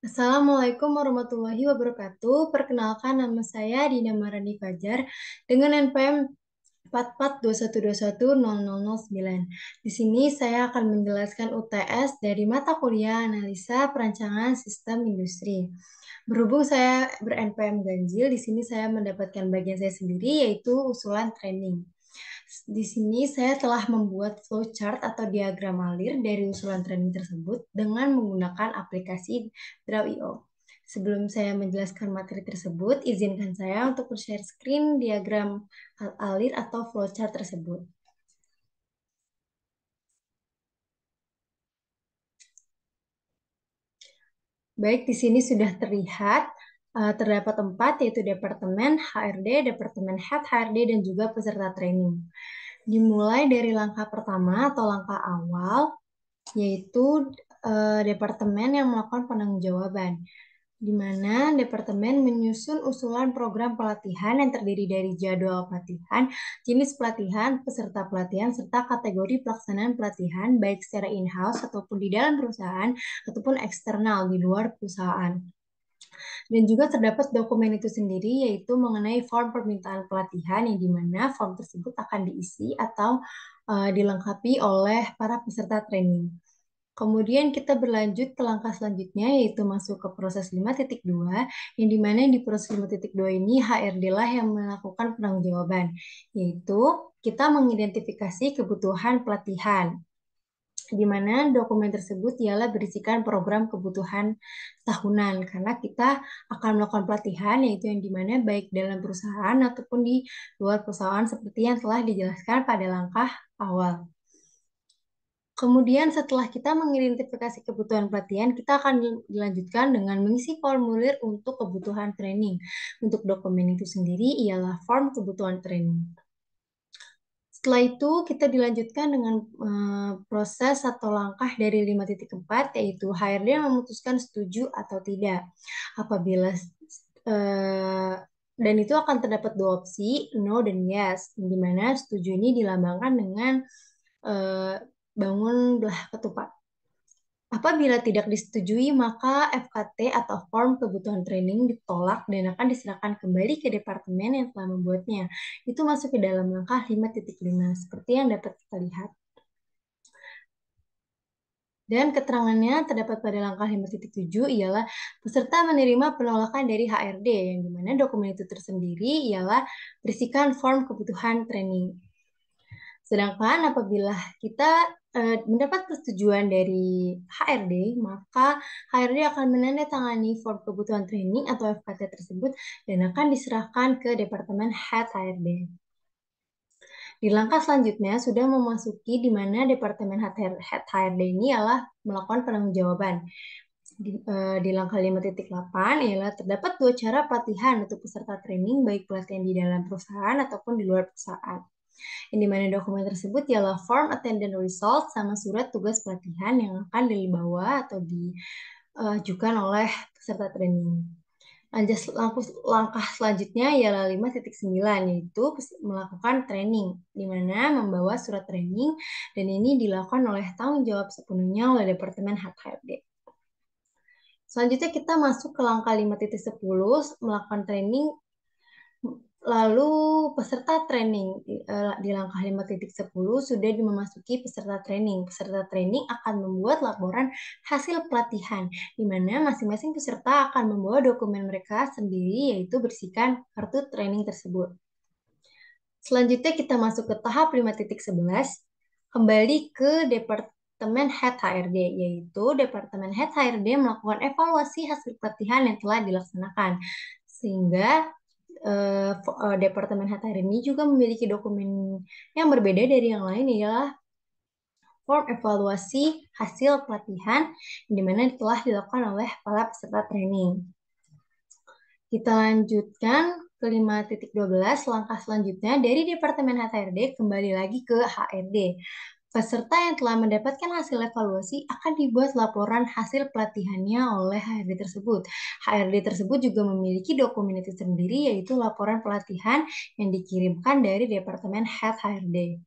Assalamualaikum warahmatullahi wabarakatuh. Perkenalkan nama saya Dina Marani Fajar dengan NPM 4421210009. Di sini saya akan menjelaskan UTS dari mata kuliah Analisa Perancangan Sistem Industri. Berhubung saya ber-NPM ganjil, di sini saya mendapatkan bagian saya sendiri yaitu usulan training. Di sini saya telah membuat flowchart atau diagram alir dari usulan training tersebut dengan menggunakan aplikasi Draw.io. Sebelum saya menjelaskan materi tersebut, izinkan saya untuk share screen diagram alir atau flowchart tersebut. Baik, di sini sudah terlihat terdapat 4, yaitu Departemen, HRD, Departemen Head HRD, dan juga peserta training. Dimulai dari langkah pertama atau langkah awal, yaitu departemen yang melakukan penanggung-jawaban, di mana departemen menyusun usulan program pelatihan yang terdiri dari jadwal pelatihan, jenis pelatihan, peserta pelatihan, serta kategori pelaksanaan pelatihan, baik secara in-house ataupun di dalam perusahaan, ataupun eksternal di luar perusahaan. Dan juga terdapat dokumen itu sendiri, yaitu mengenai form permintaan pelatihan, yang dimana form tersebut akan diisi atau dilengkapi oleh para peserta training. Kemudian kita berlanjut ke langkah selanjutnya, yaitu masuk ke proses 5.2, yang dimana di proses 5.2 ini HRD lah yang melakukan penanggung-jawaban, yaitu kita mengidentifikasi kebutuhan pelatihan, di mana dokumen tersebut ialah berisikan program kebutuhan tahunan, karena kita akan melakukan pelatihan, yaitu yang dimana baik dalam perusahaan ataupun di luar perusahaan, seperti yang telah dijelaskan pada langkah awal. Kemudian setelah kita mengidentifikasi kebutuhan pelatihan, kita akan dilanjutkan dengan mengisi formulir untuk kebutuhan training. Untuk dokumen itu sendiri ialah form kebutuhan training. Setelah itu kita dilanjutkan dengan proses atau langkah dari 5.4, yaitu HRD memutuskan setuju atau tidak. Apabila dan itu akan terdapat dua opsi, no dan yes, di mana setuju ini dilambangkan dengan bangun belah ketupat. Apabila tidak disetujui, maka FKT atau form kebutuhan training ditolak dan akan diserahkan kembali ke departemen yang telah membuatnya. Itu masuk ke dalam langkah 5.5, seperti yang dapat kita lihat. Dan keterangannya terdapat pada langkah 5.7 ialah peserta menerima penolakan dari HRD, yang dimana dokumen itu tersendiri ialah berisikan form kebutuhan training. Sedangkan apabila kita mendapat persetujuan dari HRD, maka HRD akan menandatangani form kebutuhan training atau FKT tersebut dan akan diserahkan ke Departemen Head HRD. Di langkah selanjutnya sudah memasuki di mana Departemen Head HRD ini adalah melakukan penanggung-jawaban. Di langkah 5.8 ialah terdapat dua cara pelatihan untuk peserta training, baik pelatihan di dalam perusahaan ataupun di luar perusahaan. Yang dimana dokumen tersebut ialah form attendance result sama surat tugas pelatihan yang akan dibawa atau diajukan oleh peserta training. Langkah selanjutnya ialah 5.9, yaitu melakukan training, di mana membawa surat training, dan ini dilakukan oleh tanggung jawab sepenuhnya oleh Departemen HRD. Selanjutnya kita masuk ke langkah 5.10, melakukan training. Lalu peserta training di langkah 5.10 sudah memasuki peserta training. Peserta training akan membuat laporan hasil pelatihan, di mana masing-masing peserta akan membawa dokumen mereka sendiri, yaitu berisikan kartu training tersebut. Selanjutnya kita masuk ke tahap 5.11, kembali ke Departemen Head HRD, yaitu Departemen Head HRD melakukan evaluasi hasil pelatihan yang telah dilaksanakan. Sehingga Departemen HTR ini juga memiliki dokumen yang berbeda dari yang lain, ialah form evaluasi hasil pelatihan, di mana telah dilakukan oleh para peserta training. Kita lanjutkan ke 5.12, langkah selanjutnya dari Departemen HRD kembali lagi ke HRD. Peserta yang telah mendapatkan hasil evaluasi akan dibuat laporan hasil pelatihannya oleh HRD tersebut. HRD tersebut juga memiliki dokumen itu sendiri, yaitu laporan pelatihan yang dikirimkan dari Departemen Head HRD.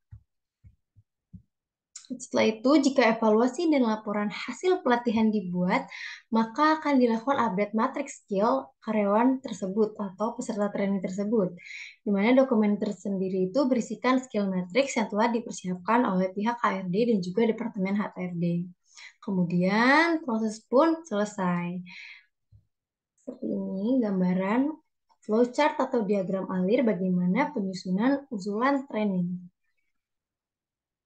Setelah itu, jika evaluasi dan laporan hasil pelatihan dibuat, maka akan dilakukan update matriks skill karyawan tersebut atau peserta training tersebut, di mana dokumen tersendiri itu berisikan skill matrix yang telah dipersiapkan oleh pihak HRD dan juga Departemen HRD. Kemudian proses pun selesai. Seperti ini gambaran flowchart atau diagram alir bagaimana penyusunan usulan training.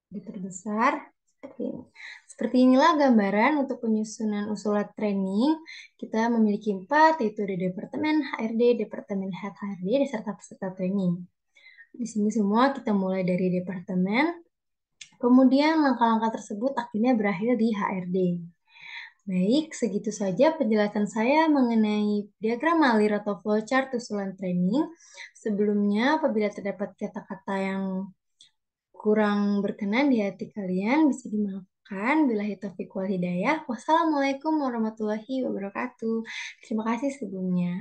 Diperbesar seperti ini. Seperti inilah gambaran untuk penyusunan usulan training. Kita memiliki 4, yaitu di Departemen HRD, Departemen Head HRD, serta peserta training. Di sini semua kita mulai dari departemen, kemudian langkah-langkah tersebut akhirnya berakhir di HRD. Baik, segitu saja penjelasan saya mengenai diagram alir atau flowchart usulan training. Sebelumnya, apabila terdapat kata-kata yang kurang berkenan di hati kalian, bisa dimaafkan. Billahi taufiq wal hidayah. Wassalamualaikum warahmatullahi wabarakatuh. Terima kasih sebelumnya.